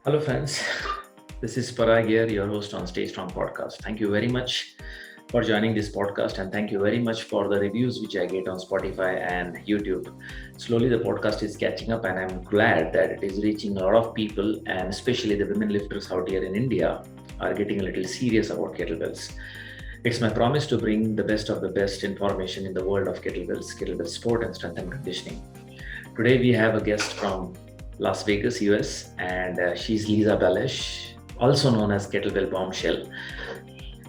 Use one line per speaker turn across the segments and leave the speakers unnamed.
Hello, friends. This is Parag here, your host on Stay Strong podcast. Thank you very much for joining this podcast, and thank you very much for the reviews which I get on Spotify and YouTube. Slowly, the podcast is catching up, and I'm glad that it is reaching a lot of people, and especially the women lifters out here in India are getting a little serious about kettlebells. It's my promise to bring the best of the best information in the world of kettlebells, kettlebell sport, and strength and conditioning. Today we have a guest from Las Vegas, US, and she's Lisa Balash, also known as Kettlebell Bombshell.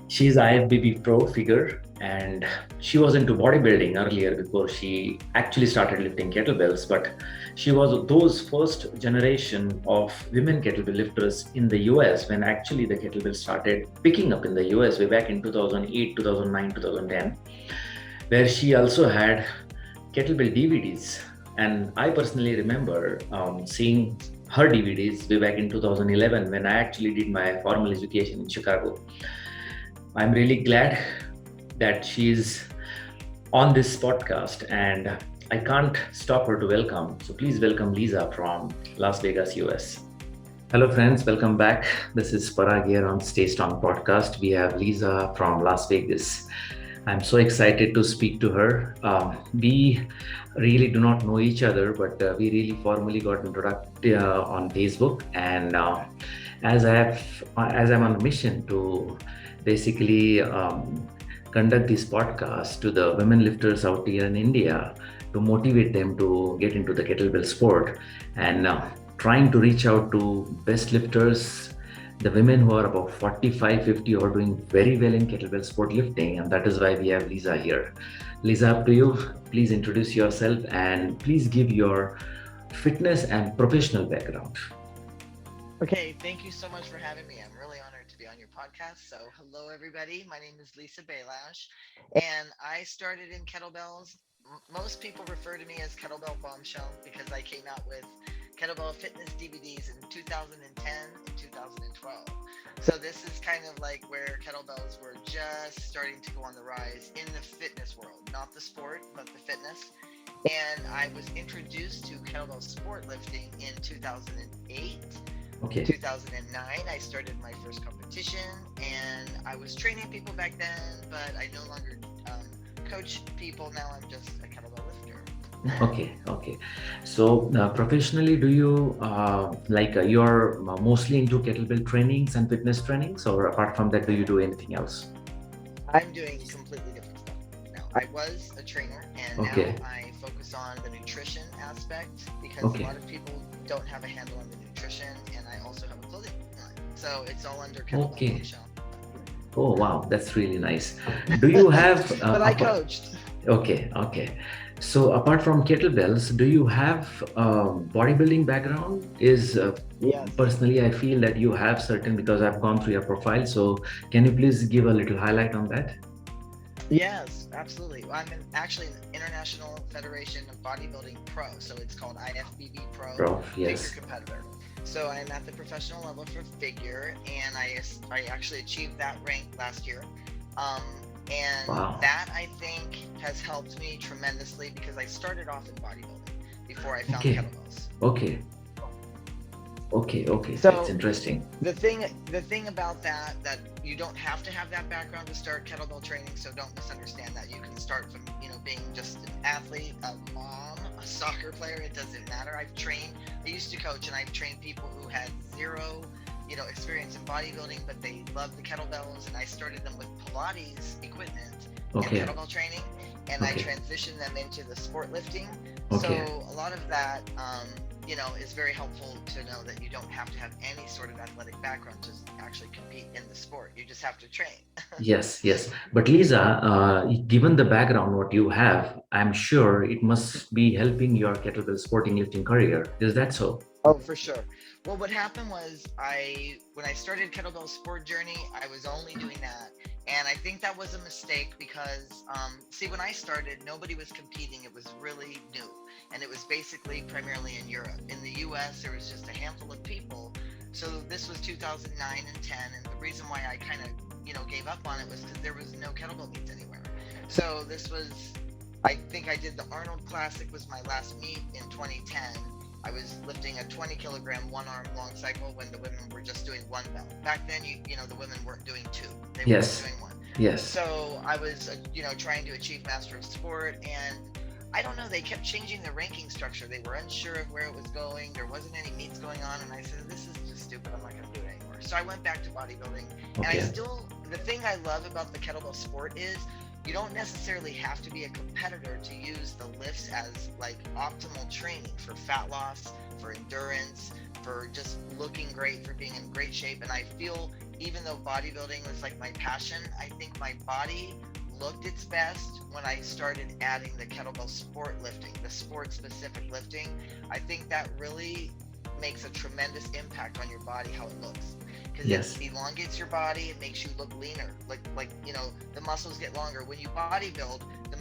She's IFBB Pro figure, and she was into bodybuilding earlier before she actually started lifting kettlebells. But she was those first generation of women kettlebell lifters in the US when actually the kettlebell started picking up in the US way back in 2008, 2009, 2010, where she also had kettlebell DVDs. And I personally remember seeing her DVDs way back in 2011 when I actually did my formal education in Chicago. I'm really glad that she's on this podcast, and I can't stop her to welcome. So please welcome Lisa from Las Vegas, US. Hello, friends. Welcome back. This is Parag here on Stay Strong podcast. We have Lisa from Las Vegas. I'm so excited to speak to her. We really do not know each other, but we really formally got introduced on Facebook. And as I'm on a mission to basically conduct this podcast to the women lifters out here in India to motivate them to get into the kettlebell sport, and trying to reach out to best lifters, the women who are about 45, 50 who are doing very well in kettlebell sport lifting. And that is why we have Lisa here. Lisa, up to you. Please introduce yourself and please give your fitness and professional background.
Okay, thank you so much for having me. I'm really honored to be on your podcast. So, hello, everybody. My name is Lisa Balash, and I started in kettlebells. Most people refer to me as Kettlebell Bombshell because I came out with kettlebell fitness DVDs in 2010 and 2012. So, this is kind of like where kettlebells were just starting to go on the rise in the fitness world, not the sport, but the fitness. And I was introduced to kettlebell sport lifting in 2008.
Okay.
2009, I started my first competition, and I was training people back then, but I no longer coach people. Now I'm just a kettlebell lifter.
Okay. So professionally, do you you're mostly into kettlebell trainings and fitness trainings, or apart from that, do you do anything else?
I'm doing completely different stuff now. I was a trainer, and
Okay.
now I focus on the nutrition aspect because
Okay.
a lot of people don't have a handle on the nutrition, and I also have a clothing line. So it's all under kettlebell
Okay.
bombshell.
Oh, wow, that's really nice. Do you have
But I coached.
Okay. So apart from kettlebells, do you have bodybuilding background? Is
Yes.
personally, I feel that you have certain because I've gone through your profile. So can you please give a little highlight on that?
Yes, absolutely. Well, actually an International Federation of Bodybuilding Pro, so it's called IFBB Pro,
Prof,
figure
yes.
competitor. So I'm at the professional level for figure, and I actually achieved that rank last year. Um, and
Wow.
that I think has helped me tremendously because I started off in bodybuilding before I found
Okay.
kettlebells.
Okay.
So
That's interesting.
the thing about that you don't have to have that background to start kettlebell training, so don't misunderstand that. You can start from being just an athlete, a mom, a soccer player. It doesn't matter. I used to coach, and I've trained people who had zero experience in bodybuilding, but they loved the kettlebells, and I started them with Pilates equipment and
Okay.
kettlebell training, and I
Okay.
transitioned them into the sport lifting.
Okay.
So a lot of that is very helpful to know that you don't have to have any sort of athletic background to actually compete in the sport. You just have to train.
Yes. But Lisa, given the background what you have, I'm sure it must be helping your kettlebell sporting lifting career. Is that so?
Oh, for sure. Well, what happened was when I started kettlebell sport journey, I was only doing that, and I think that was a mistake because see, when I started, nobody was competing. It was really new, and it was basically primarily in Europe. In the U.S., there was just a handful of people. So this was 2009 and 10, and the reason why I kind of gave up on it was because there was no kettlebell meets anywhere. So this was, I think I did the Arnold Classic was my last meet in 2010. I was lifting a 20 kilogram one arm long cycle when the women were just doing one bell. Back then, the women weren't doing two; they were just
Yes.
doing one.
Yes.
So I was, trying to achieve Master of Sport, and I don't know, they kept changing the ranking structure. They were unsure of where it was going. There wasn't any meets going on, and I said, this is just stupid. I'm not going to do it anymore. So I went back to bodybuilding, and
Okay.
the thing I love about the kettlebell sport is you don't necessarily have to be a competitor to use the lifts as like optimal training for fat loss, for endurance, for just looking great, for being in great shape. And I feel, even though bodybuilding was like my passion, I think my body looked its best when I started adding the kettlebell sport lifting, the sport specific lifting. I think that really makes a tremendous impact on your body, how it looks, because it
Yes.
elongates your body. It makes you look leaner, like the muscles get longer. When you bodybuild, the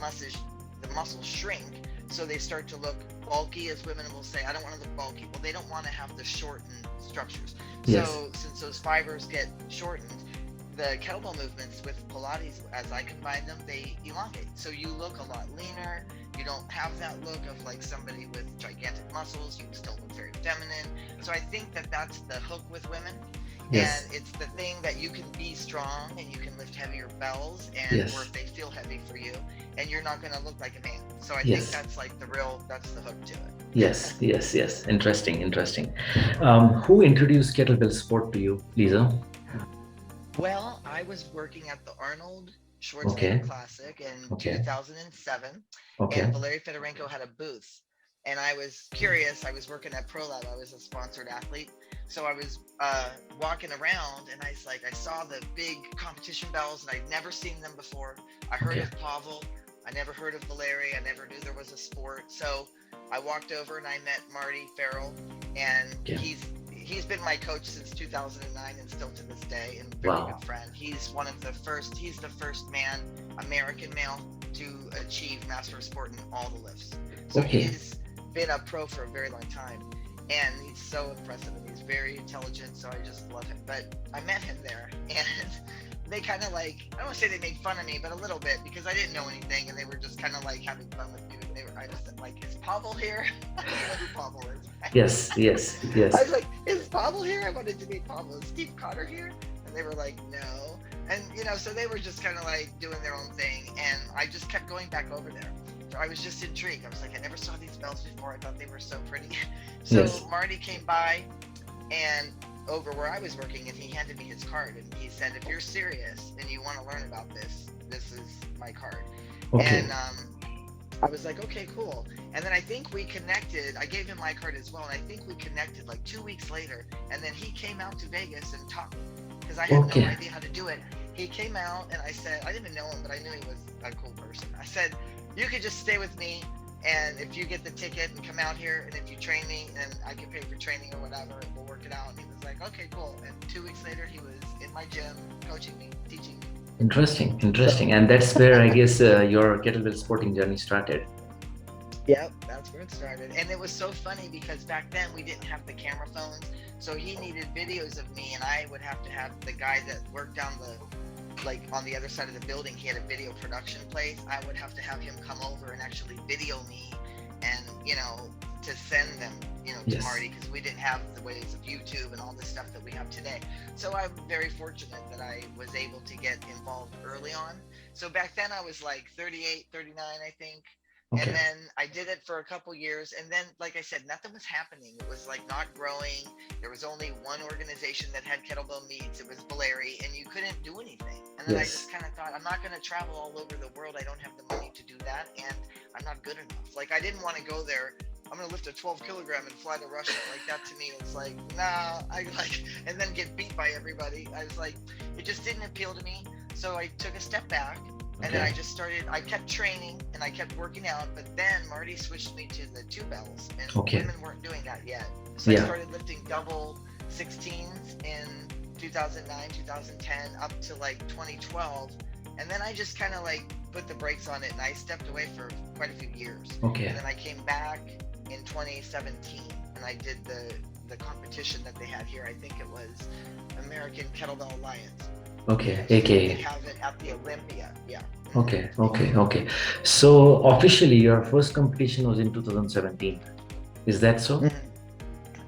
muscles shrink, so they start to look bulky, as women will say. I don't want to look bulky. Well, they don't want to have the shortened structures.
Yes.
So since those fibers get shortened, the kettlebell movements with Pilates, as I combine them, they elongate. So you look a lot leaner. You don't have that look of like somebody with gigantic muscles. You still look very feminine. So I think that that's the hook with women. And
Yes.
it's the thing that you can be strong and you can lift heavier bells, and or
Yes.
if they feel heavy for you, and you're not going to look like a man. So I think
Yes.
that's like that's the hook to it.
Yes. Yes. Yes. Interesting. Interesting. Who introduced kettlebell sport to you, Lisa?
Well, I was working at the Arnold Schwarzenegger
Okay.
Classic in
Okay.
2007, and
Okay.
Valery Fedorenko had a booth. And I was curious. I was working at ProLab. I was a sponsored athlete. So I was walking around, and I saw the big competition bells, and I'd never seen them before. I heard
Okay.
of Pavel. I never heard of Valery. I never knew there was a sport. So I walked over and I met Marty Farrell, and
Okay.
he's been my coach since 2009 and still to this day, and very
Wow.
good friend. He's the first man, American male, to achieve Master of Sport in all the lifts. So
Okay.
he's been a pro for a very long time, and he's so impressive, and he's very intelligent, so I just love him. But I met him there, and they kind of like, I don't want to say they made fun of me, but a little bit, because I didn't know anything, and they were just kind of like having fun with me. I just said, like, is Pavel here? You know who Pavel is.
Yes. Yes.
I
Yes.
was like, is Pavel here? I wanted to meet Pavel. Is Steve Cotter here? And they were like, no. And, so they were just kind of like doing their own thing. And I just kept going back over there. So I was just intrigued. I was like, I never saw these bells before. I thought they were so pretty. So
Yes.
Marty came by and over where I was working, and he handed me his card. And he said, if you're serious and you want to learn about this, this is my card.
Okay.
And I was like, okay, cool. And then I think we connected. I gave him my card as well, and I think we connected like 2 weeks later. And then he came out to Vegas and taught me, because I had no
Okay.
idea how to do it. He came out, and I said, I didn't even know him, but I knew he was a cool person. I said, you could just stay with me, and if you get the ticket and come out here, and if you train me, and I can pay for training or whatever, and we'll work it out. And he was like, okay, cool. And 2 weeks later, he was in my gym, coaching me, teaching me.
Interesting. Interesting. And that's where I guess your kettlebell sporting journey started.
Yep, that's where it started. And it was so funny because back then we didn't have the camera phones. So he needed videos of me, and I would have to have the guy that worked down like on the other side of the building. He had a video production place. I would have to have him come over and actually video me, and, to send them, to
Yes.
Marty, because we didn't have the ways of YouTube and all this stuff that we have today. So I'm very fortunate that I was able to get involved early on. So back then I was like 38, 39, I think. And
Okay.
then I did it for a couple years. And then, like I said, nothing was happening. It was like not growing. There was only one organization that had kettlebell meets. It was Valeri, and you couldn't do anything. And then I
Yes.
just kind of thought, I'm not going to travel all over the world. I don't have the money to do that. And I'm not good enough. Like, I didn't want to go there. I'm going to lift a 12 kilogram and fly to Russia. Like, that to me, it's like, nah, and then get beat by everybody. I was like, it just didn't appeal to me. So I took a step back. And then I kept training and I kept working out, but then Marty switched me to the two bells, and
Okay.
women weren't doing that yet. So
Yeah.
I started lifting double 16s in 2009, 2010, up to like 2012. And then I just kind of like put the brakes on it, and I stepped away for quite a few years.
Okay.
And then I came back in 2017, and I did the competition that they had here. I think it was American Kettlebell Alliance.
Okay.
They
AKA.
have it at the Olympia. Yeah.
Okay. Okay. Okay. So officially, your first competition was in 2017. Is that so?
Mhm.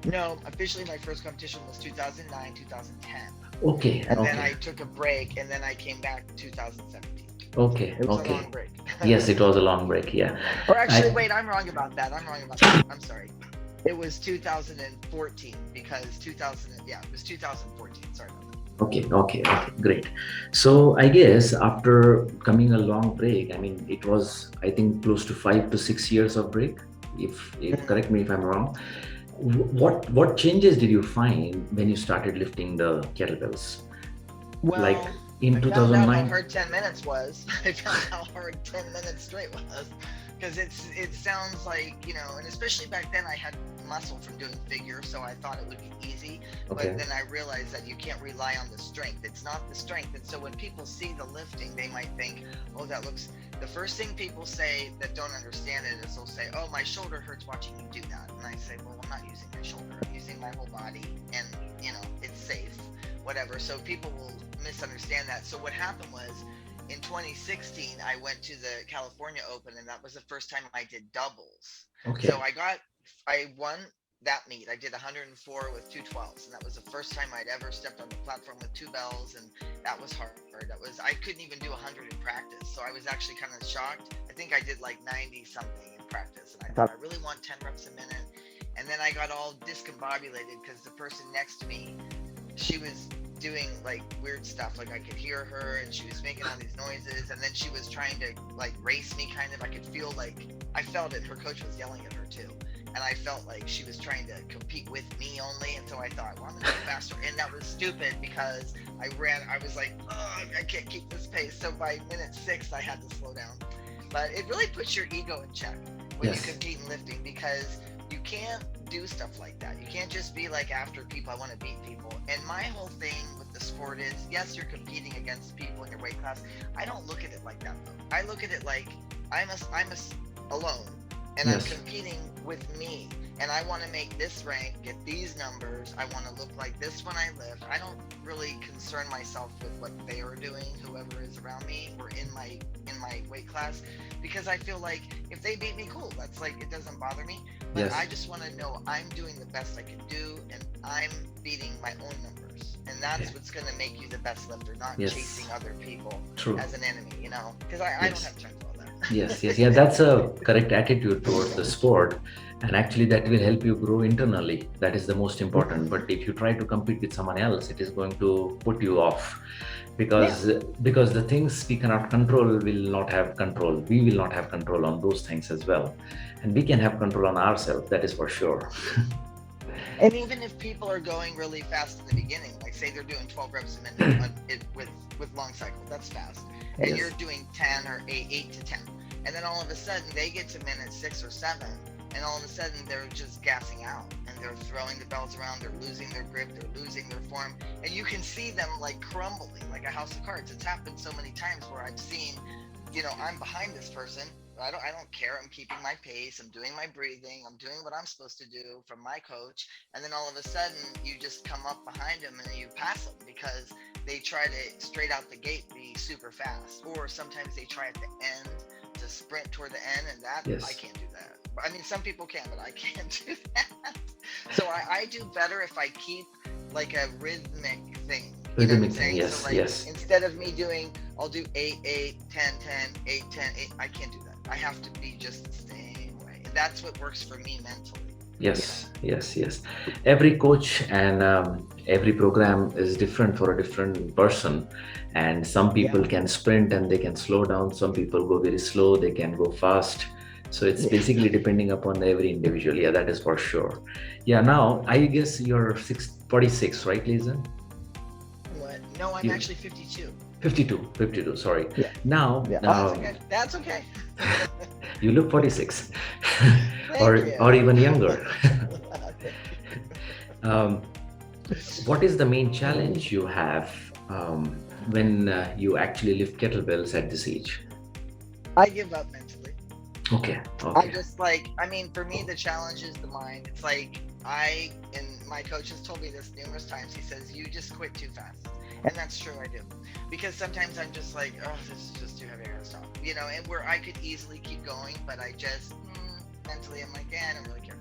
No, officially my first competition was 2009, 2010.
Okay,
And then
okay,
I took a break and then I came back 2017.
okay,
It was a long
okay.
break.
Yes, it was a long break. Yeah,
Or actually,
I
wait, I'm wrong about that. I'm wrong about that. I'm sorry. It was 2014 because 2000, yeah, it was 2014. Sorry about that.
okay, okay, okay, great. So I guess after coming a long break, I mean, it was I think close to 5 to 6 years of break. If
Mhm.
correct me if I'm wrong. What changes did you find when you started lifting the kettlebells? Like
Well,
in
I found out how
2009?
hard 10 minutes was. I found how hard 10 minutes straight was. Because it sounds like, and especially back then I had muscle from doing figure, so I thought it would be easy. But
Okay.
then I realized that you can't rely on the strength. It's not the strength. And so when people see the lifting, they might think, oh, that looks. The first thing people say that don't understand it is they'll say, oh, my shoulder hurts watching you do that. And I say, well, I'm not using my shoulder. I'm using my whole body, and, it's safe, whatever. So people will misunderstand that. So what happened was in 2016, I went to the California Open, and that was the first time I did doubles. So
Okay.
I won that meet. I did 104 with 212s, and that was the first time I'd ever stepped on the platform with two bells, and that was hard. I couldn't even do 100 in practice, so I was actually kind of shocked. I think I did like 90 something in practice, and I thought I really want 10 reps a minute. And then I got all discombobulated because the person next to me, she was doing like weird stuff. Like I could hear her and she was making all these noises, and then she was trying to like race me kind of. I could feel like I felt it. Her coach was yelling at her too. And I felt like she was trying to compete with me only. And so I thought, well, I'm gonna go faster. And that was stupid because I was like, oh, I can't keep this pace. So by minute 6, I had to slow down. But it really puts your ego in check when you
Yes.
compete in lifting, because you can't do stuff like that. You can't just be like after people, I want to beat people. And my whole thing with the sport is, yes, you're competing against people in your weight class. I don't look at it like that though. I look at it like alone, and I'm
Yes.
competing with me. And I want to make this rank, get these numbers. I want to look like this when I lift. I don't really concern myself with what they are doing, whoever is around me or in my weight class, because I feel like if they beat me, cool. That's like, it doesn't bother me. But I
Yes.
just want to know I'm doing the best I can do, and I'm beating my own numbers. And
Okay.
that's what's going to make you the best lifter, not chasing
Yes.
other people
True.
as an enemy, because I don't
Yes.
have time for all
Yes, yes,
that.
yeah, that's a correct attitude towards the sport. And actually, that will help you grow internally. That is the most important. But
Mhm.
if you try to compete with someone else, it is going to put you off
Yeah.
because the things we cannot control will not have control. We will not have control on those things as well. And we can have control on ourselves, that is for sure.
And even if people are going really fast in the beginning, like say they're doing 12 reps a minute with long cycle, that's fast, and you're
Yes,
doing 10 or 8 to 10, and then all of a sudden they get to minute 6 or 7, and all of a sudden they're just gassing out, and they're throwing the bells around, they're losing their grip, they're losing their form, and you can see them like crumbling like a house of cards. It's happened so many times where I've seen, I'm behind this person. I don't care. I'm keeping my pace. I'm doing my breathing. I'm doing what I'm supposed to do from my coach. And then all of a sudden you just come up behind them and you pass them because they try to straight out the gate be super fast. Or sometimes they try at the end to sprint toward the end, and that I
yes,
can't do that. I mean, some people can, but I can't do that. So I do better if I keep like a rhythmic thing. You know what I'm
rhythmic thing.
saying? So
Yes,
like
yes,
instead of me doing, I'll do 8, 8, 10, 10, 8, 10, 8. I can't do that. I have to be just the same way. And that's what works for me mentally, you know?
yes, yes, yes. Every coach and every program is different for a different person. And some
Yeah.
people can sprint and they can slow down. Some people go very slow, they can go fast. So it's
Yeah.
basically depending upon every individual. Yeah, that is for sure. Yeah, now I guess you're 46, right, Lisa?
What? No, I'm
You
actually 52.
52, 52, sorry.
Yeah.
Now,
Yeah. Oh, that's okay. That's okay.
you look 46
Thank
or
you.
even younger.
Thank you.
um, what is the main challenge you have when you actually lift kettlebells at this age?
I give up mentally.
Okay,
I'm
okay,
just like, I mean, for me, the challenge is the mind. It's like, and my coach has told me this numerous times. He says, you just quit too fast. And that's true, I do. Because sometimes I'm just like, oh, this is just too heavy, I gotta stop. And where I could easily keep going, but I just, mentally, I'm like, yeah, I don't really care.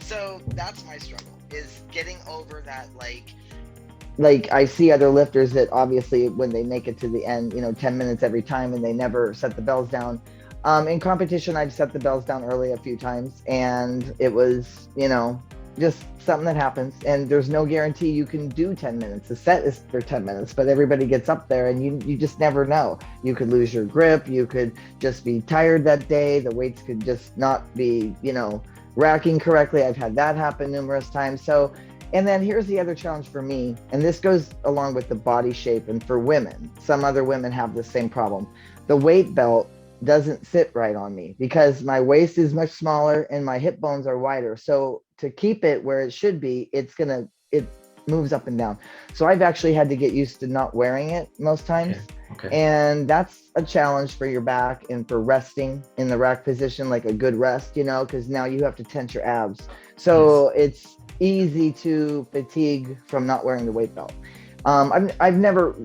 So that's my struggle, is getting over that, like I see other lifters that obviously when they make it to the end, 10 minutes every time, and they never set the bells down. In competition, I've set the bells down early a few times, and it was, just something that happens. And there's no guarantee you can do 10 minutes. The set is for 10 minutes, but everybody gets up there, and you just never know. You could lose your grip. You could just be tired that day. The weights could just not be, racking correctly. I've had that happen numerous times. So, and then here's the other challenge for me, and this goes along with the body shape, and for women, some other women have the same problem. The weight belt doesn't sit right on me because my waist is much smaller and my hip bones are wider. So to keep it where it should be, it moves up and down. So I've actually had to get used to not wearing it most times.
Okay.
And that's a challenge for your back and for resting in the rack position, like a good rest, because now you have to tense your abs. So it's easy to fatigue from not wearing the weight belt. I've never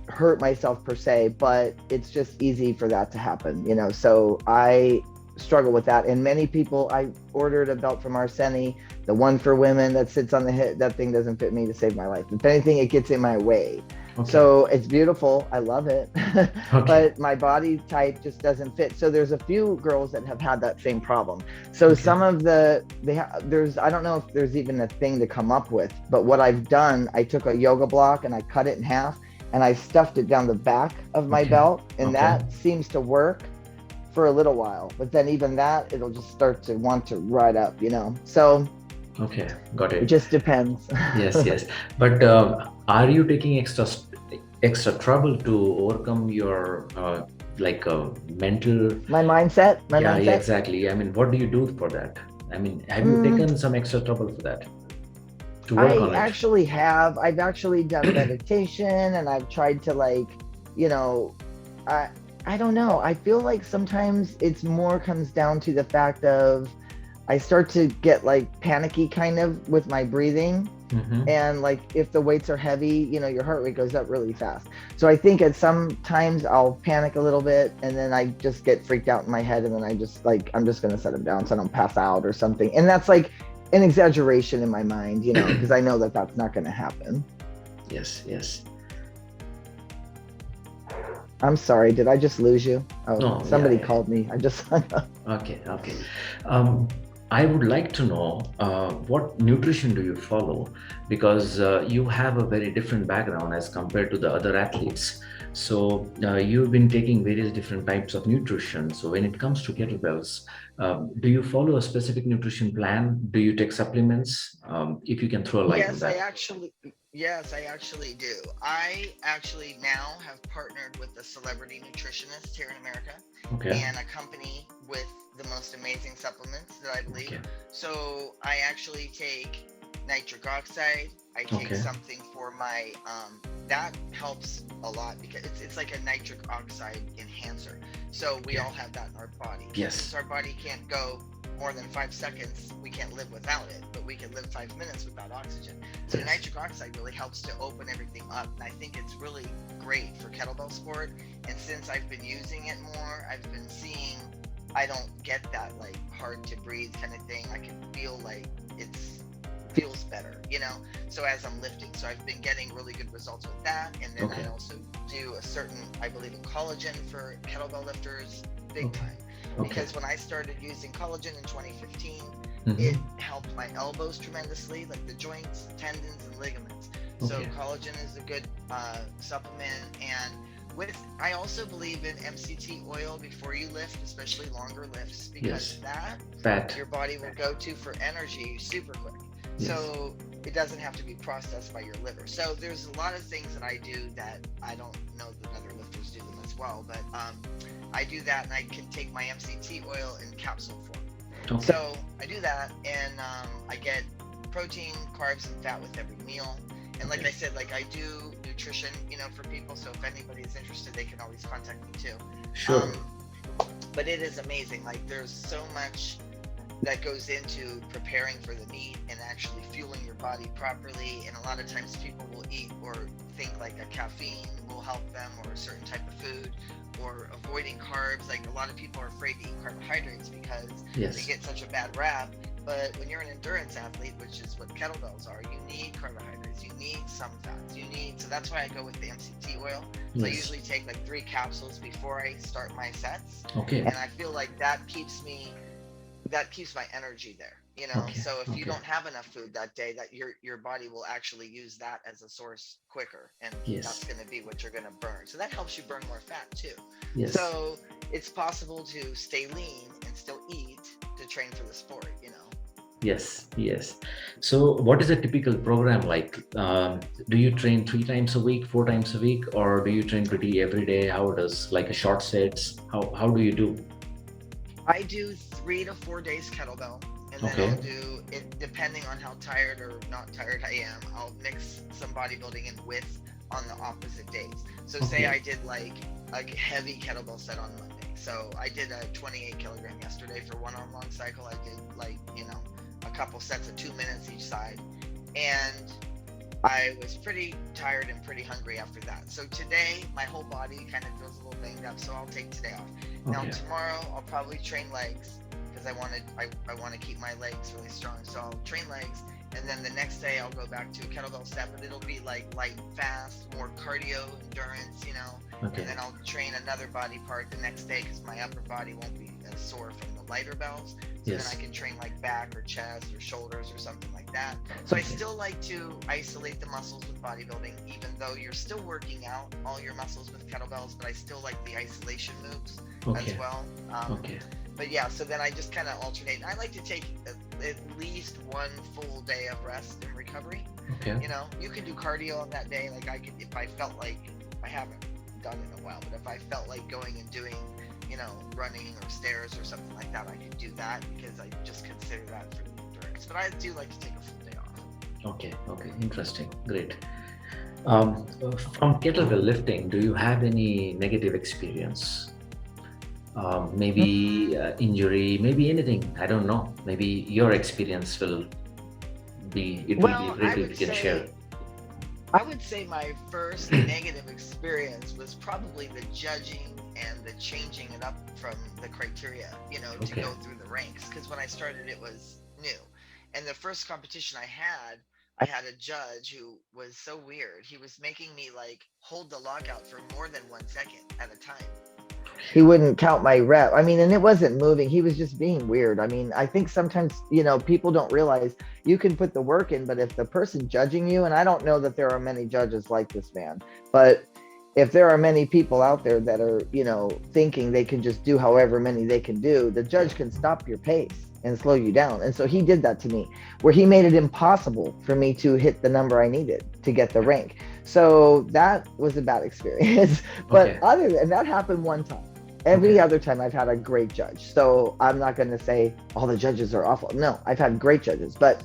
hurt myself per se, but it's just easy for that to happen, so I struggle with that. And many people, I ordered a belt from Arseni, the one for women that sits on the hip. That thing doesn't fit me to save my life. If anything, it gets in my way. Okay. So it's beautiful. I love it. Okay. But my body type just doesn't fit. So there's a few girls that have had that same problem. So some of there's, I don't know if there's even a thing to come up with, but what I've done, I took a yoga block and I cut it in half and I stuffed it down the back of my belt. And that seems to work for a little while, but then even that, it'll just start to want to ride up, so.
Okay, got it.
It just depends.
Yes. But are you taking extra trouble to overcome your mental?
My mindset.
Yeah, exactly. I mean, what do you do for that? I mean, have you taken some extra trouble for that? To work on it?
Actually have. I've actually done meditation, and I've tried to I don't know. I feel like sometimes it's more comes down to the fact of I start to get panicky kind of with my breathing. And if the weights are heavy, your heart rate goes up really fast. So I think at some times I'll panic a little bit, and then I just get freaked out in my head, and then I just I'm just going to set them down so I don't pass out or something. And that's an exaggeration in my mind, because I know that that's not going to happen.
Yes.
I'm sorry, did I just lose you? Oh, no, somebody called me. I just hung up.
Okay. I would like to know what nutrition do you follow, because you have a very different background as compared to the other athletes. So you've been taking various different types of nutrition. So when it comes to kettlebells, do you follow a specific nutrition plan? Do you take supplements? If you can throw a light on that.
Yes, I actually do. I actually now have partnered with a celebrity nutritionist here in America, and a company with the most amazing supplements that I believe. So I actually take nitric oxide. I take something for my, that helps a lot because it's like a nitric oxide enhancer. So we all have that in our body.
Yes.
Since our body can't go more than 5 seconds, we can't live without it, but we can live 5 minutes without oxygen. So nitric oxide really helps to open everything up. And I think it's really great for kettlebell sport. And since I've been using it more, I've been seeing, I don't get that hard to breathe kind of thing. I can feel feels better, so as I'm lifting. So I've been getting really good results with that. And then I also do a certain, I believe in collagen for kettlebell lifters, big time. Because when I started using collagen in 2015, it helped my elbows tremendously, like the joints, tendons, and ligaments. So collagen is a good supplement. And I also believe in MCT oil before you lift, especially longer lifts, because that your body will go to for energy super quick. So it doesn't have to be processed by your liver. So there's a lot of things that I do that I don't know that other lifters do them as well, but I do that, and I can take my MCT oil in capsule form. So I do that, and I get protein, carbs, and fat with every meal. And like I said, I do nutrition, for people. So if anybody is interested, they can always contact me too.
Sure.
But it is amazing. There's so much that goes into preparing for the meet and actually fueling your body properly. And a lot of times people will eat or think a caffeine will help them, or a certain type of food, or avoiding carbs. A lot of people are afraid to eat carbohydrates because they get such a bad rap. But when you're an endurance athlete, which is what kettlebells are, you need carbohydrates, you need some fats, so that's why I go with the MCT oil. So I
Yes.
usually take like 3 capsules before I start my sets,
Okay.
and I feel like that keeps my energy there.
Okay.
So if you
Okay.
don't have enough food that day, that your body will actually use that as a source quicker, and that's
Yes.
going to be what you're going to burn. So that helps you burn more fat too.
Yes.
So it's possible to stay lean and still eat to train for the sport.
Yes. Yes. So, what is a typical program like? Do you train 3 times a week, 4 times a week, or do you train pretty every day? How does like a short sets? How do you do?
I do 3 to 4 days kettlebell, and then
Okay.
I'll do it depending on how tired or not tired I am. I'll mix some bodybuilding in with on the opposite days. So say
Okay.
I did like a heavy kettlebell set on Monday. So I did a 28 kilogram yesterday for one arm long cycle. I did like, a couple sets of 2 minutes each side. And I was pretty tired and pretty hungry after that. So today, my whole body kind of feels a little banged up, so I'll take today off. Now
Okay.
tomorrow, I'll probably train legs because I want to keep my legs really strong. So I'll train legs, and then the next day I'll go back to a kettlebell set, but it'll be like light and fast, more cardio endurance. And
Okay.
then I'll train another body part the next day because my upper body won't be as sore from the lighter bells. So then I
Yes.
can train like back or chest or shoulders or something like that. So I
Okay.
still like to isolate the muscles with bodybuilding, even though you're still working out all your muscles with kettlebells, but I still like the isolation moves as
Okay.
well.
Okay.
But yeah, so then I just kind of alternate. I like to take at least one full day of rest and recovery.
Okay.
You can do cardio on that day. Like I could, if I felt like, I haven't done it in a while, but if I felt like going and doing, running or stairs or something like that, I could do that because I just consider that for the endurance. But I do like to take a full day off.
Okay. Okay. Interesting. Great. From kettlebell lifting, do you have any negative experience? Maybe injury, maybe anything. I don't know. Maybe your experience will be. It will be
Well,
great if you can share.
I would say my first negative experience was probably the judging and the changing it up from the criteria, to
Okay.
go through the ranks. Because when I started, it was new. And the first competition I had a judge who was so weird. He was making me like hold the lockout for more than 1 second at a time. He wouldn't count my rep. I mean, and it wasn't moving. He was just being weird. I mean, I think sometimes, people don't realize you can put the work in, but if the person judging you, and I don't know that there are many judges like this man, but if there are many people out there that are, thinking they can just do however many they can do, the judge can stop your pace and slow you down. And so he did that to me, where he made it impossible for me to hit the number I needed to get the rank. So that was a bad experience. But
Okay.
other than that, happened one time. Every
Okay.
other time I've had a great judge. So I'm not going to say all the judges are awful. No, I've had great judges. But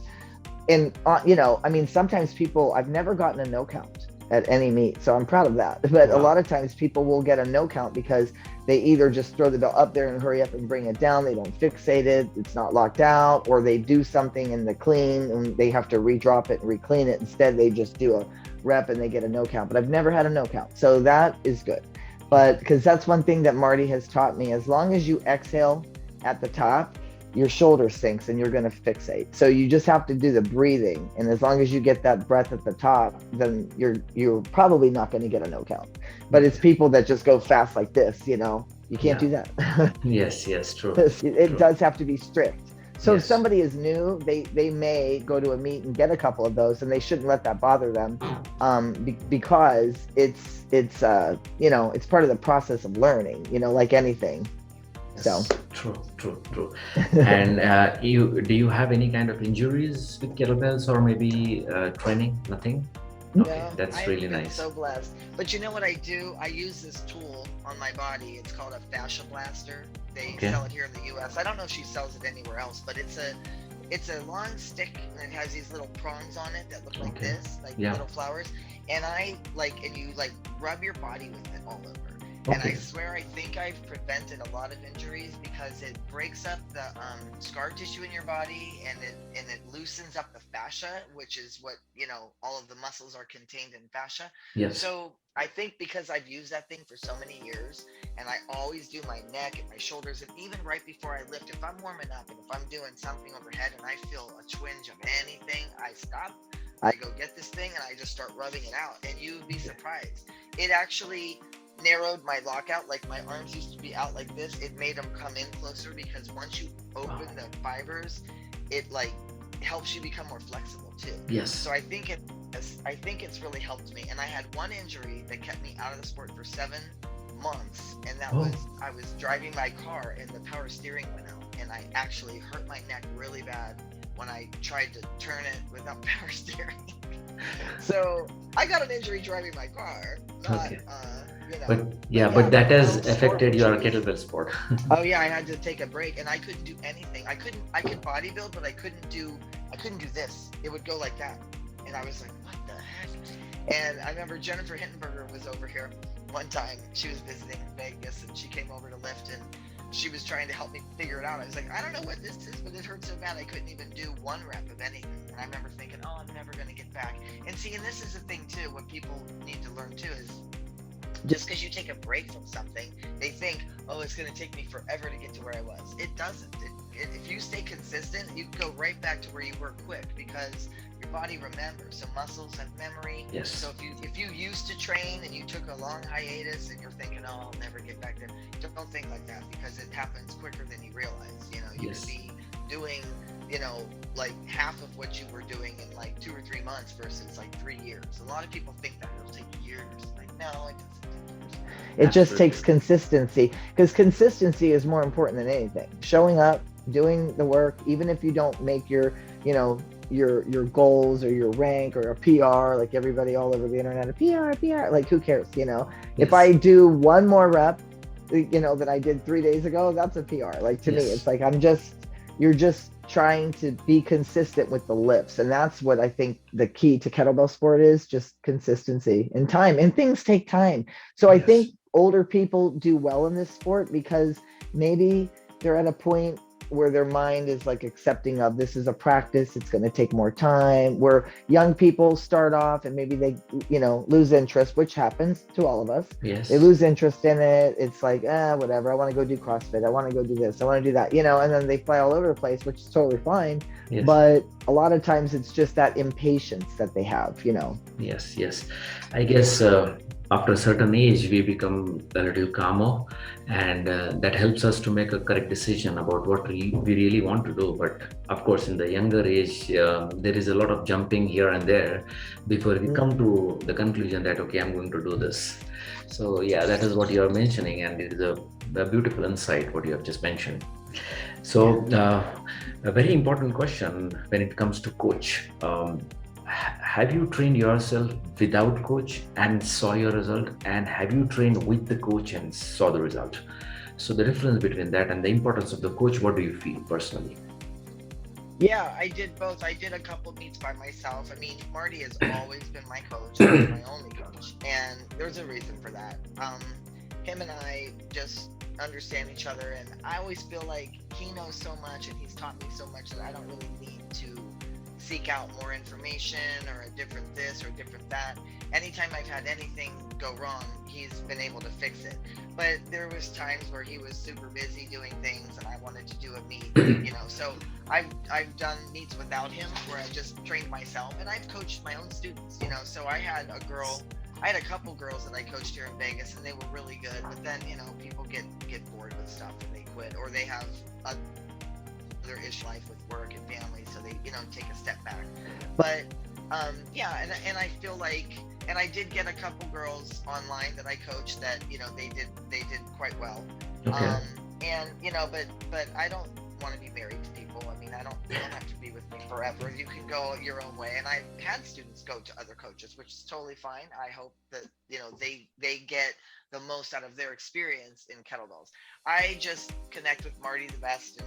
I mean, sometimes people, I've never gotten a no count at any meet. So I'm proud of that. But a
Wow.
lot of times people will get a no count because they either just throw the belt up there and hurry up and bring it down. They don't fixate it. It's not locked out, or they do something in the clean and they have to redrop it and reclean it. Instead, they just do a rep and they get a no count. But I've never had a no count. So that is good. But because that's one thing that Marty has taught me, as long as you exhale at the top, your shoulder sinks and you're going to fixate. So you just have to do the breathing, and as long as you get that breath at the top, then you're probably not going to get a no count. But it's
Okay.
people that just go fast like this, you can't
Yeah.
do that.
Yes. Yes. True.
It
True.
does have to be strict. So if
Yes.
somebody is new, they may go to a meet and get a couple of those, and they shouldn't let that bother them, because it's part of the process of learning, like anything. So
Yes. True. True. True. And you do you have any kind of injuries with kettlebells or maybe training? Nothing. Okay,
no,
that's
I've
really
been
nice.
so blessed. But you know what I do? I use this tool on my body. It's called a fascia blaster. They
Okay.
sell it here in the U.S. I don't know if she sells it anywhere else, but it's a long stick and it has these little prongs on it that look like
Okay.
this, like
Yeah.
little flowers. And and you like rub your body with it all over. And I
Okay.
swear, I think I've prevented a lot of injuries because it breaks up the scar tissue in your body, and it loosens up the fascia, which is what, all of the muscles are contained in fascia.
Yes.
So I think because I've used that thing for so many years, and I always do my neck and my shoulders, and even right before I lift, if I'm warming up and if I'm doing something overhead and I feel a twinge of anything, I stop. I go get this thing and I just start rubbing it out, and you would be surprised. It actually narrowed my lockout. Like, my arms used to be out like this. It made them come in closer because once you open
Wow.
the fibers, it like helps you become more flexible too. So
Yes.
I think it's really helped me. And I had one injury that kept me out of the sport for 7 months, and that
Oh,
was I was driving my car and the power steering went out, and I actually hurt my neck really bad when I tried to turn it without power steering. So I got an injury driving my car, not
okay.
know.
But
But
yeah,
yeah,
but that has
those sport
affected your
injuries.
kettlebell sport.
Oh yeah, I had to take a break, and I couldn't do anything. I could bodybuild, but I couldn't do this. It would go like that, and I was like, what the heck? And I remember Jennifer Hittenberger was over here one time. She was visiting in Vegas, and she came over to lift, and she was trying to help me figure it out. I was like, I don't know what this is, but it hurt so bad I couldn't even do one rep of anything. And I remember thinking, oh, I'm never going to get back. And see, and this is the thing too. What people need to learn too is, just because you take a break from something, they think, oh, it's going to take me forever to get to where I was. It doesn't. If you stay consistent, you can go right back to where you were quick, because your body remembers. So muscles have memory. So
Yes.
if you used to train and you took a long hiatus and you're thinking, oh, I'll never get back there, don't think like that, because it happens quicker than you realize. You could
Yes.
be doing, like half of what you were doing in like 2 or 3 months versus like 3 years. A lot of people think that it'll take years. Like, no, it doesn't take years. It just takes
Absolutely.
consistency, because consistency is more important than anything. Showing up, doing the work, even if you don't make you know, your goals or your rank or a PR, like everybody all over the internet, a PR, like who cares? If I
Yes.
do one more rep, that I did 3 days ago, that's a PR. Like, to me, it's
Yes.
like you're just trying to be consistent with the lifts. And that's what I think the key to kettlebell sport is, just consistency and time. And things take time. So I think
Yes.
older people do well in this sport because maybe they're at a point where their mind is like accepting of, this is a practice, it's going to take more time. Where young people start off and maybe they lose interest, which happens to all of us. They
Yes.
lose interest in it. It's like, whatever, I want to go do CrossFit, I want to go do this, I want to do that, and then they fly all over the place, which is totally fine.
Yes.
But a lot of times it's just that impatience that they have.
Yes, yes. I guess after a certain age, we become a little calmer, and that helps us to make a correct decision about what we really want to do. But of course, in the younger age, there is a lot of jumping here and there before we come to the conclusion that, okay, I'm going to do this. So, yeah, that is what you are mentioning, and it is a beautiful insight what you have just mentioned.
Yeah.
So, a very important question when it comes to coach. Have you trained yourself without coach and saw your result, and have you trained with the coach and saw the result? So the difference between that and the importance of the coach, what do you feel personally?
Yeah, I did both. I did a couple meets by myself. I mean, Marty has always been my coach, and he's my only coach. And there's a reason for that. Him and I just understand each other, and I always feel like he knows so much and he's taught me so much that I don't really need to seek out more information or a different this or different that. Anytime I've had anything go wrong, he's been able to fix it. But there was times where he was super busy doing things and I wanted to do a meet, so I've done meets without him where I just trained myself, and I've coached my own students. So I had a couple girls that I coached here in Vegas, and they were really good. But then, people get bored with stuff and they quit, or they have other issue life with work and family, so they take a step back. But yeah, and I feel like, and I did get a couple girls online that I coached that they did quite well.
Okay.
Um, and but I don't want to be married to people. I mean, you don't have to be with me forever. You can go your own way. And I've had students go to other coaches, which is totally fine. I hope that they get the most out of their experience in kettlebells. I just connect with Marty the best, and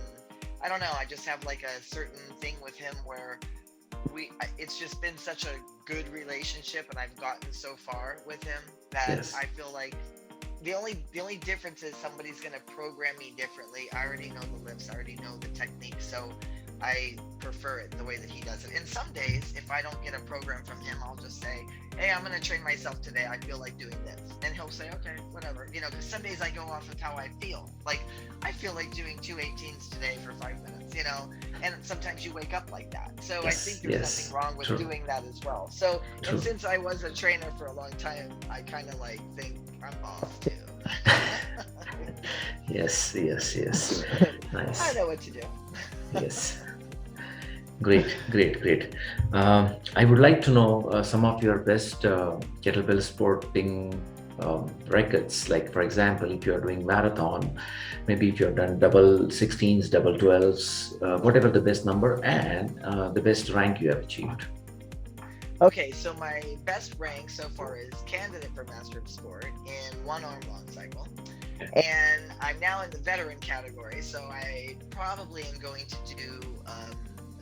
I don't know. I just have like a certain thing with him where it's just been such a good relationship, and I've gotten so far with him that
Yes.
I feel like the only difference is somebody's gonna program me differently. I already know the lifts, I already know the technique, so I prefer it the way that he does it. And some days, if I don't get a program from him, I'll just say, "Hey, I'm gonna train myself today. I feel like doing this," and he'll say, "Okay, whatever." Because some days I go off of how I feel. Like I feel like doing 218s today for 5 minutes. And sometimes you wake up like that. So I think
Yes,
there's
yes,
nothing wrong with
true,
doing that as well. So, and
true.
since I was a trainer for a long time, I kind of like think I'm off too.
Yes, yes, yes.
I
Nice.
know what to do.
Yes. Great, great, great. I would like to know some of your best kettlebell sporting records. Like, for example, if you're doing marathon, maybe if you've done double 16s, double 12s, whatever the best number and the best rank you have achieved.
Okay, so my best rank so far is candidate for Master of Sport in one arm long cycle. And I'm now in the veteran category, so I probably am going to do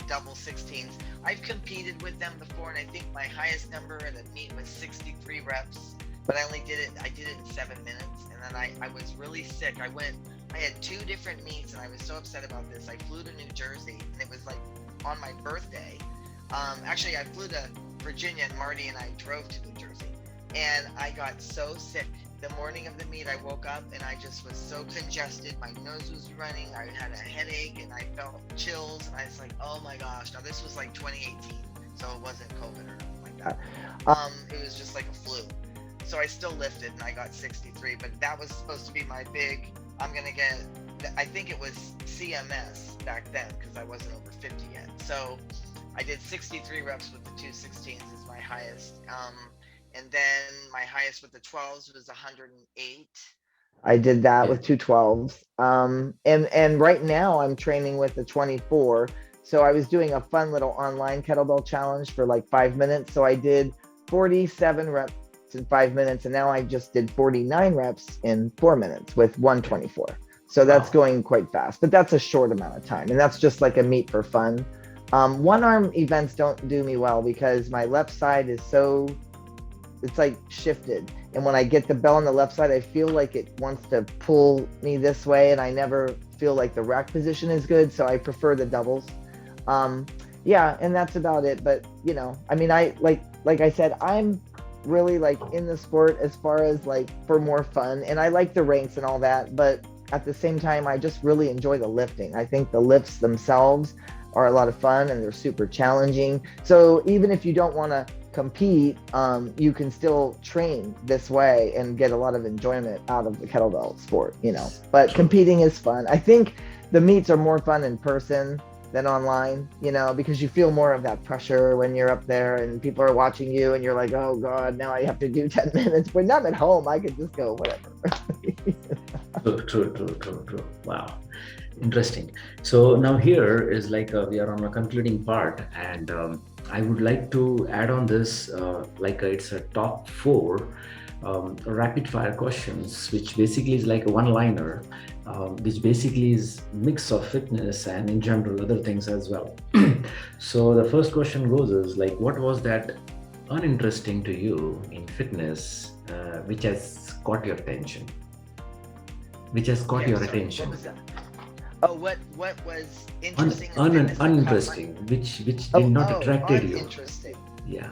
double 16s. I've competed with them before, and I think my highest number at a meet was 63 reps, but I did it in 7 minutes, and then I was really sick. I had two different meets, and I was so upset about this. I flew to New Jersey, and it was like on my birthday. Actually, I flew to Virginia, and Marty and I drove to New Jersey, and I got so sick. The morning of the meet, I woke up and I just was so congested. My nose was running. I had a headache and I felt chills. And I was like, oh my gosh. Now, this was like 2018, so it wasn't COVID or nothing like that. It was just like a flu. So I still lifted and I got 63, but that was supposed to be my big, I'm going to get, I think it was CMS back then because I wasn't over 50 yet. So I did 63 reps with the 216s is my highest. And then my highest with the 12s was 108. I did that
Yeah.
with 212s. And right now I'm training with the 24. So I was doing a fun little online kettlebell challenge for like 5 minutes. So I did 47 reps in 5 minutes, and now I just did 49 reps in 4 minutes with 124. So that's
Wow.
going quite fast, but that's a short amount of time, and that's just like a meet for fun. One arm events don't do me well because my left side is so it's like shifted. And when I get the bell on the left side, I feel like it wants to pull me this way, and I never feel like the rack position is good. So I prefer the doubles. Um, yeah, and that's about it. But I mean, I like I said, I'm really like in the sport as far as like for more fun, and I like the ranks and all that. But at the same time, I just really enjoy the lifting. I think the lifts themselves are a lot of fun and they're super challenging. So even if you don't want to compete, you can still train this way and get a lot of enjoyment out of the kettlebell sport. But
True.
competing is fun. I think the meets are more fun in person than online, because you feel more of that pressure when you're up there and people are watching you and you're like, oh God, now I have to do 10 minutes. But I'm at home, I could just go whatever.
True, true, true, true, true. Wow. Interesting. So now here is like we are on a concluding part, and I would like to add on this like it's a top four rapid fire questions, which basically is like a one-liner, which basically is mix of fitness and in general other things as well. So the first question goes is like, what was that uninteresting to you in fitness, which has caught your attention? Which has caught
Okay, I'm
your
sorry. What
attention?
was that? Oh, what was interesting in fitness that caught my
Uninteresting, which did not attracted you.
uninteresting.
Yeah.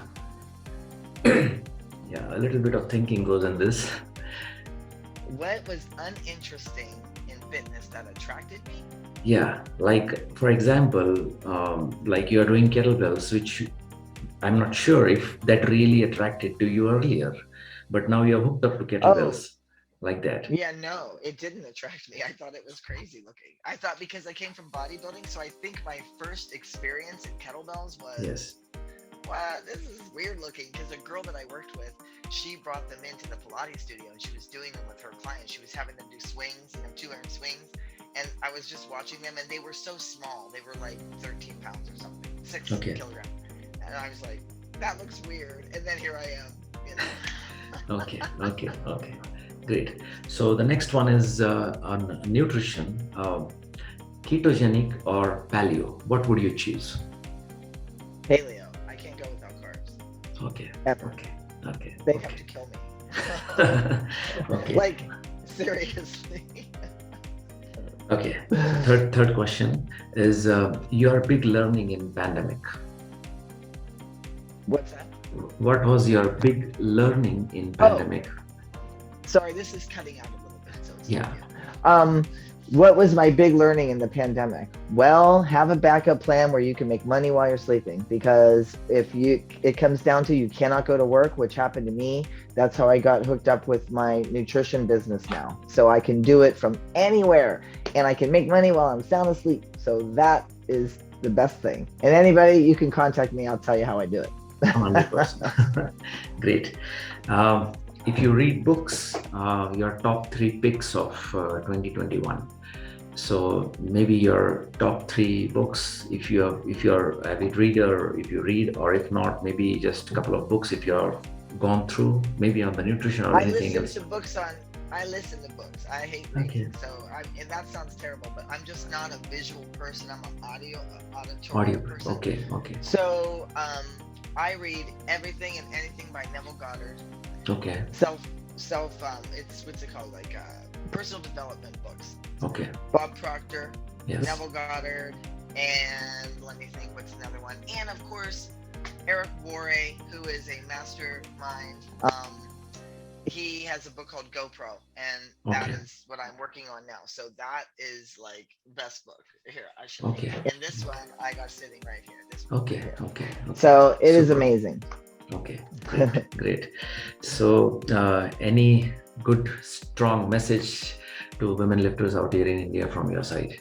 Yeah, a little bit of thinking goes in this.
What was uninteresting in fitness that attracted me?
Yeah, like for example, like you are doing kettlebells, which I'm not sure if that really attracted to you earlier, but now you're hooked up to
Oh,
kettlebells like that.
yeah, no, it didn't attract me. I thought it was crazy looking. I thought because I came from bodybuilding, so I think my first experience in kettlebells was,
Yes.
wow, this is weird looking. Because a girl that I worked with, she brought them into the Pilates studio and she was doing them with her clients. She was having them do swings, 2 arm swings. And I was just watching them, and they were so small. They were like 13 pounds or something, six
Okay.
kilograms. And I was like, that looks weird. And then here I am, you know.
Okay. Okay. Okay. Great. So the next one is on nutrition. Ketogenic or paleo? What would you choose?
Paleo. I can't go without carbs.
Okay.
Ever.
Okay. Okay.
They have
Okay.
to kill me.
Okay.
Like, seriously.
Okay. Third question is your big learning in pandemic.
What's that?
What was your big learning in
Oh,
pandemic?
sorry, this is cutting out a little bit, so excuse
Yeah.
me. Um, what was my big learning in the pandemic? Well, have a backup plan where you can make money while you're sleeping. Because if you, it comes down to you cannot go to work, which happened to me. That's how I got hooked up with my nutrition business now. So I can do it from anywhere, and I can make money while I'm sound asleep. So that is the best thing. And anybody, you can contact me. I'll tell you how I do it.
100%. Great. Um, if you read books, your top three picks of 2021. So maybe your top three books, if you're a avid reader, if you read, or if not, maybe just a couple of books if you're gone through, maybe on the nutrition or
I
anything
listen
else.
to books on. I listen to books. I hate
Okay.
reading, so and that sounds terrible, but I'm just not a visual person. I'm an
Audio.
auditory person.
Okay. Okay.
So I read everything and anything by Neville Goddard.
Okay.
Self. It's what's it called? Like personal development books.
Okay.
Bob Proctor,
Yes.
Neville Goddard, and let me think. What's another one? And of course, Eric Worre, who is a mastermind. He has a book called GoPro, and that
Okay.
is what I'm working on now. So that is like best book. Here, I should.
Okay.
And this one I got sitting right here. This one
Okay.
right here.
Okay. Okay.
So it is
Super.
amazing.
Okay. Great. Great. So, any good, strong message to women lifters out here in India from your side,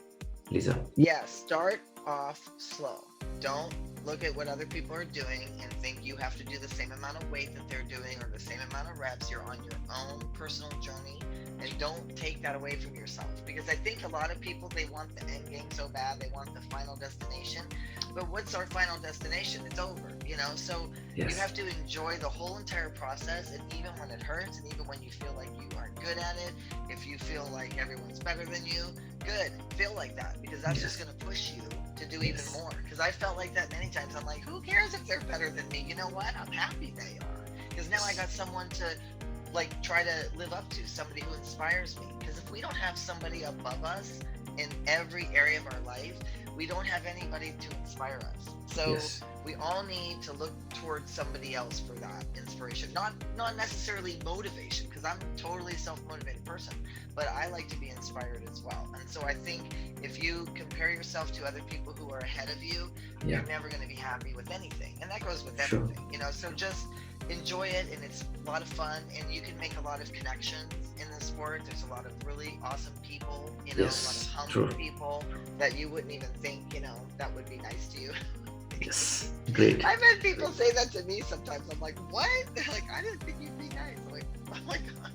Lisa?
Yeah, start off slow. Don't look at what other people are doing and think you have to do the same amount of weight that they're doing or the same amount of reps. You're on your own personal journey, and don't take that away from yourself, because I think a lot of people, they want the end game so bad, they want the final destination, but what's our final destination? It's over, so
Yes.
you have to enjoy the whole entire process, and even when it hurts, and even when you feel like you aren't good at it, if you feel like everyone's better than you, good, feel like that, because that's just going to push you to do even more. Because I felt like that many times. I'm like, who cares if they're better than me? You know what? I'm happy they are, because now I got someone to like try to live up to, somebody who inspires me. Because if we don't have somebody above us in every area of our life, we don't have anybody to inspire us. So
Yes.
we all need to look towards somebody else for that inspiration, not necessarily motivation, because I'm a totally self-motivated person, but I like to be inspired as well. And so I think if you compare yourself to other people who are ahead of you,
Yeah.
you're never going to be happy with anything. And that goes with
Sure.
everything, so just enjoy it, and it's a lot of fun, and you can make a lot of connections in the sport. There's a lot of really awesome people,
Yes,
a lot of
true.
humble people that you wouldn't even think, that would be nice to you.
Yes. Great.
I've had people say that to me sometimes. I'm like, what? They're like, I didn't think you'd be nice. I'm like, oh my god.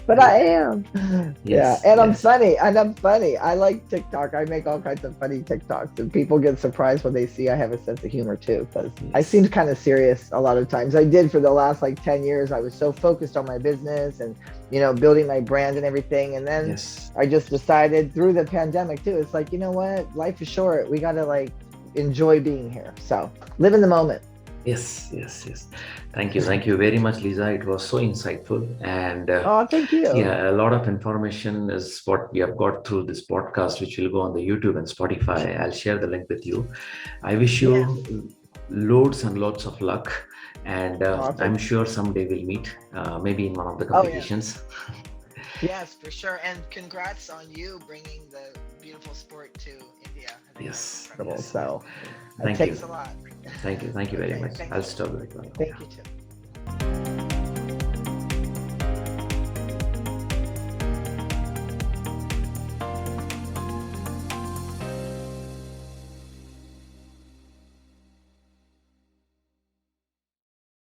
But I am.
Yes,
Yeah, and I'm
yes.
funny. I like TikTok. I make all kinds of funny TikToks, and people get surprised when they see I have a sense of humor too, because I
Yes.
seemed kind of serious a lot of times. I did for the last like 10 years. I was so focused on my business and, building my brand and everything. And then
Yes.
I just decided through the pandemic too, it's like, you know what? Life is short. We got to like enjoy being here. So live in the moment.
Yes. Yes. Yes. Thank you. Thank you very much, Lisa. It was so insightful. And
Oh, thank you.
yeah, a lot of information is what we have got through this podcast, which will go on the YouTube and Spotify. I'll share the link with you. I wish you loads and loads of luck. And I'm sure someday we'll meet, maybe in one of the competitions.
Yes, for sure. And congrats on you bringing the beautiful sport to India.
Yes.
Incredible.
Yes.
So
Thank
thanks
you.
a lot.
Thank you. Thank you very much.
Thank
I'll
you.
stop the recording.
Thank you too.